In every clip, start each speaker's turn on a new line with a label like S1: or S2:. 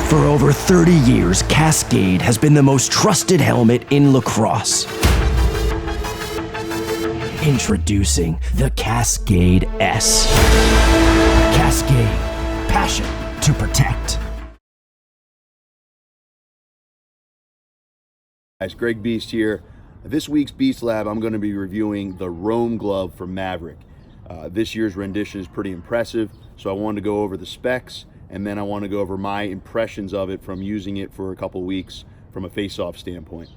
S1: For over 30 years, Cascade has been the most trusted helmet in lacrosse. Introducing the Cascade S. Cascade, passion to protect.
S2: Guys, Greg Beast here. This week's Beast Lab, I'm going to be reviewing the Rome glove from Maverik. This year's rendition is pretty impressive, so I wanted to go over the specs, and then I want to go over my impressions of it from using it for a couple weeks from a face-off standpoint.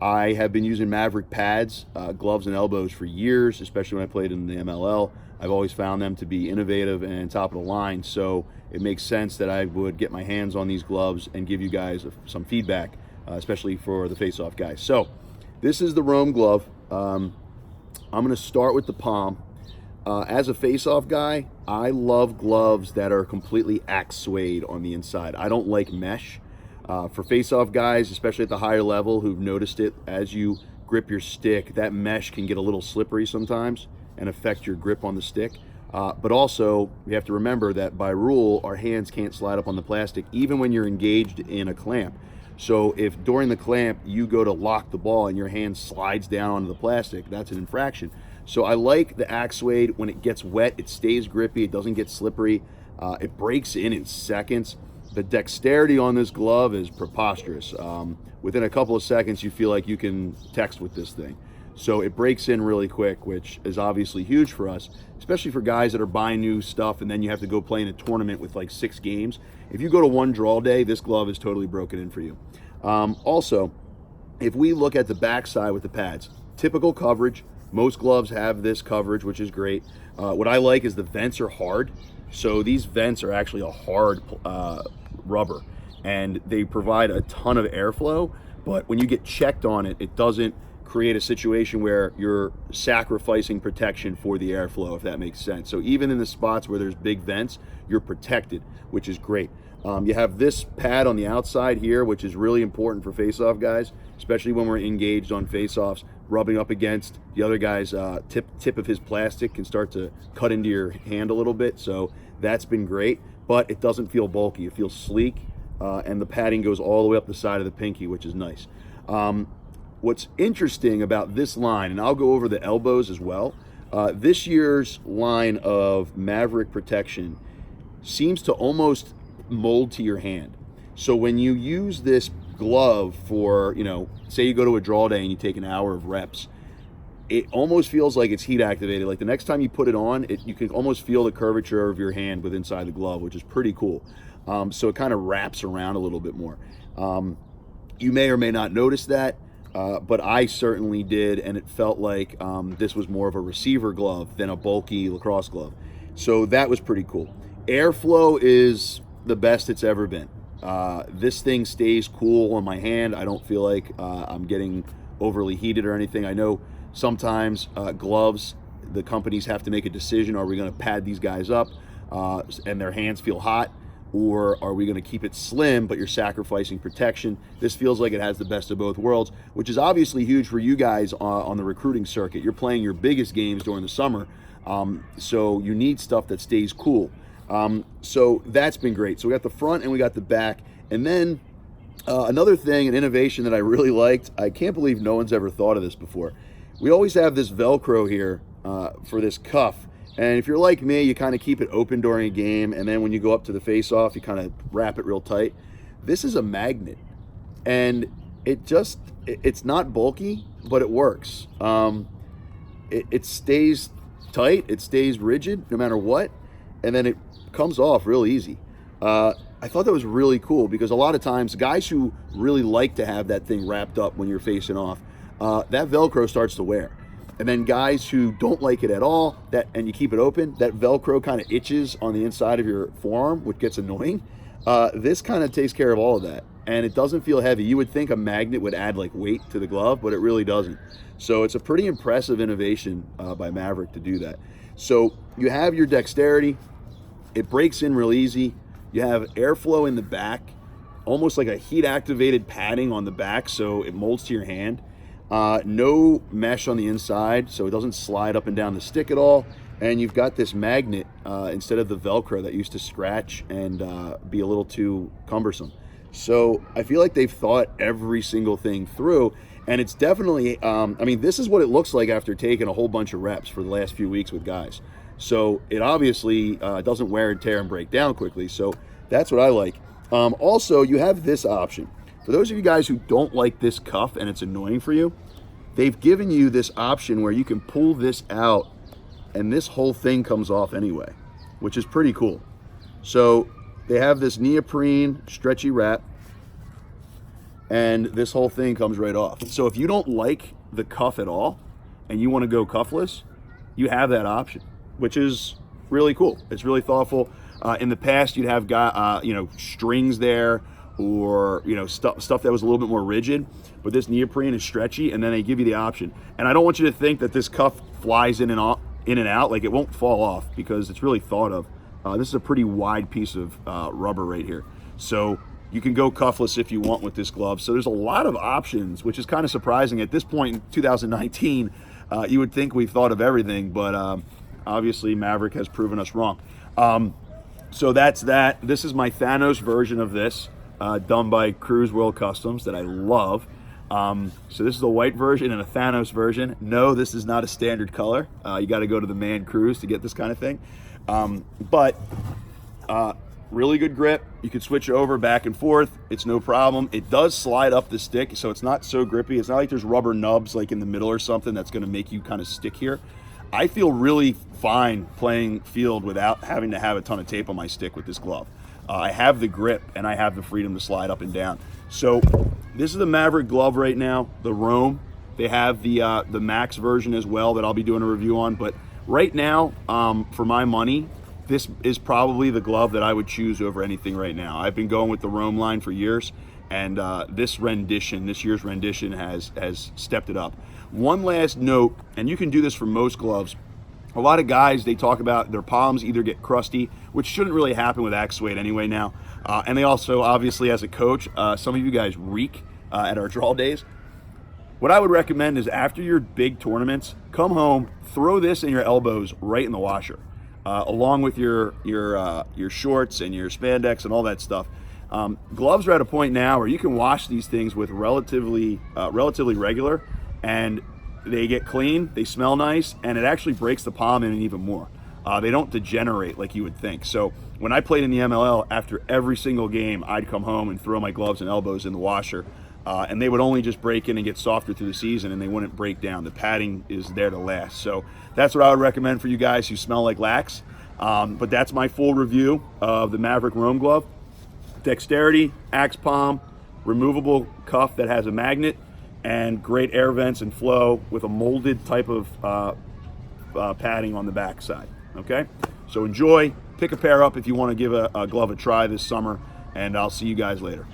S2: I have been using Maverik pads, gloves and elbows for years, especially when I played in the MLL. I've always found them to be innovative and top of the line, so it makes sense that I would get my hands on these gloves and give you guys some feedback, especially for the face-off guys. So this is the Rome glove. I'm going to start with the palm. As a face-off guy, I love gloves that are completely axe suede on the inside. I don't like mesh. For face-off guys, especially at the higher level who've noticed it, as you grip your stick, that mesh can get a little slippery sometimes and affect your grip on the stick. But also, we have to remember that by rule, our hands can't slide up on the plastic even when you're engaged in a clamp. So if during the clamp you go to lock the ball and your hand slides down onto the plastic, that's an infraction. So I like the axe suede. When it gets wet, it stays grippy, it doesn't get slippery, it breaks in seconds. The dexterity on this glove is preposterous. Within a couple of seconds, you feel like you can text with this thing. So it breaks in really quick, which is obviously huge for us, especially for guys that are buying new stuff and then you have to go play in a tournament with like 6 games. If you go to one draw day, this glove is totally broken in for you. Also, if we look at the backside with the pads, typical coverage. Most gloves have this coverage, which is great. What I like is the vents are hard. So these vents are actually a hard rubber, and they provide a ton of airflow, but when you get checked on it, it doesn't create a situation where you're sacrificing protection for the airflow, if that makes sense. So even in the spots where there's big vents, you're protected, which is great. You have this pad on the outside here, which is really important for face-off guys, especially when we're engaged on face-offs. Rubbing up against the other guy's tip of his plastic can start to cut into your hand a little bit, so that's been great, but it doesn't feel bulky. It feels sleek, and the padding goes all the way up the side of the pinky, which is nice. What's interesting about this line, and I'll go over the elbows as well, this year's line of Maverik protection seems to almost mold to your hand. So when you use this glove for, say you go to a draw day and you take an hour of reps, it almost feels like it's heat activated. Like the next time you put it on, you can almost feel the curvature of your hand with inside the glove, which is pretty cool. So it kind of wraps around a little bit more. You may or may not notice that, but I certainly did, and it felt like this was more of a receiver glove than a bulky lacrosse glove. So that was pretty cool. Airflow is the best it's ever been. This thing stays cool on my hand. I don't feel like I'm getting overly heated or anything. I know sometimes gloves, the companies have to make a decision. Are we going to pad these guys up and their hands feel hot, or are we going to keep it slim but you're sacrificing protection? This feels like it has the best of both worlds, which is obviously huge for you guys on the recruiting circuit. You're playing your biggest games during the summer, so you need stuff that stays cool. So that's been great. So we got the front and we got the back. And then another thing, an innovation that I really liked, I can't believe no one's ever thought of this before. We always have this Velcro here for this cuff. And if you're like me, you kind of keep it open during a game, and then when you go up to the face-off, you kind of wrap it real tight. This is a magnet, and it's not bulky, but it works. It stays tight, it stays rigid no matter what, and then it comes off real easy. I thought that was really cool because a lot of times guys who really like to have that thing wrapped up when you're facing off, that Velcro starts to wear. And then guys who don't like it at all, and you keep it open, that Velcro kind of itches on the inside of your forearm, which gets annoying. This kind of takes care of all of that, and it doesn't feel heavy. You would think a magnet would add like weight to the glove, but it really doesn't. So it's a pretty impressive innovation by Maverik to do that. So you have your dexterity, it breaks in real easy. You have airflow in the back, almost like a heat activated padding on the back, so it molds to your hand. No mesh on the inside, so it doesn't slide up and down the stick at all. And you've got this magnet instead of the Velcro that used to scratch and be a little too cumbersome. So I feel like they've thought every single thing through, and it's definitely, I mean, this is what it looks like after taking a whole bunch of reps for the last few weeks with guys. So it obviously doesn't wear and tear and break down quickly. So that's what I like. Also, you have this option. For those of you guys who don't like this cuff and it's annoying for you, they've given you this option where you can pull this out and this whole thing comes off anyway, which is pretty cool. So they have this neoprene stretchy wrap, and this whole thing comes right off. So if you don't like the cuff at all and you want to go cuffless, you have that option, which is really cool. It's really thoughtful. In the past, you'd have strings there, or stuff that was a little bit more rigid, but this neoprene is stretchy, and then they give you the option. And I don't want you to think that this cuff flies in and out. Like, it won't fall off because it's really thought of. This is a pretty wide piece of rubber right here, so you can go cuffless if you want with this glove. So there's a lot of options, which is kind of surprising at this point in 2019. You would think we've thought of everything, but obviously Maverik has proven us wrong. So that's that. This is my Thanos version of this, done by Cruise World Customs, that I love. So this is a white version and a Thanos version. No, this is not a standard color. You got to go to the Man Cruise to get this kind of thing. But really good grip. You can switch over back and forth. It's no problem. It does slide up the stick, so it's not so grippy. It's not like there's rubber nubs like in the middle or something that's going to make you kind of stick here. I feel really fine playing field without having to have a ton of tape on my stick with this glove. I have the grip and I have the freedom to slide up and down. So this is the Maverik glove right now, the Rome. They have the Max version as well that I'll be doing a review on. But right now, for my money, this is probably the glove that I would choose over anything right now. I've been going with the Rome line for years, and this year's rendition has stepped it up. One last note, and you can do this for most gloves. A lot of guys, they talk about their palms either get crusty, which shouldn't really happen with axe suede anyway now. And they also, obviously, as a coach, some of you guys reek at our draw days. What I would recommend is after your big tournaments, come home, throw this in your elbows right in the washer, along with your shorts and your spandex and all that stuff. Gloves are at a point now where you can wash these things with relatively regular, and they get clean, they smell nice, and it actually breaks the palm in even more. They don't degenerate like you would think. So when I played in the MLL, after every single game, I'd come home and throw my gloves and elbows in the washer, and they would only just break in and get softer through the season, and they wouldn't break down. The padding is there to last. So that's what I would recommend for you guys who smell like lax. But that's my full review of the Maverik Rome glove. Dexterity, axe palm, removable cuff that has a magnet, and great air vents and flow with a molded type of padding on the back side. Okay, so enjoy, pick a pair up if you want to give a glove a try this summer, and I'll see you guys later.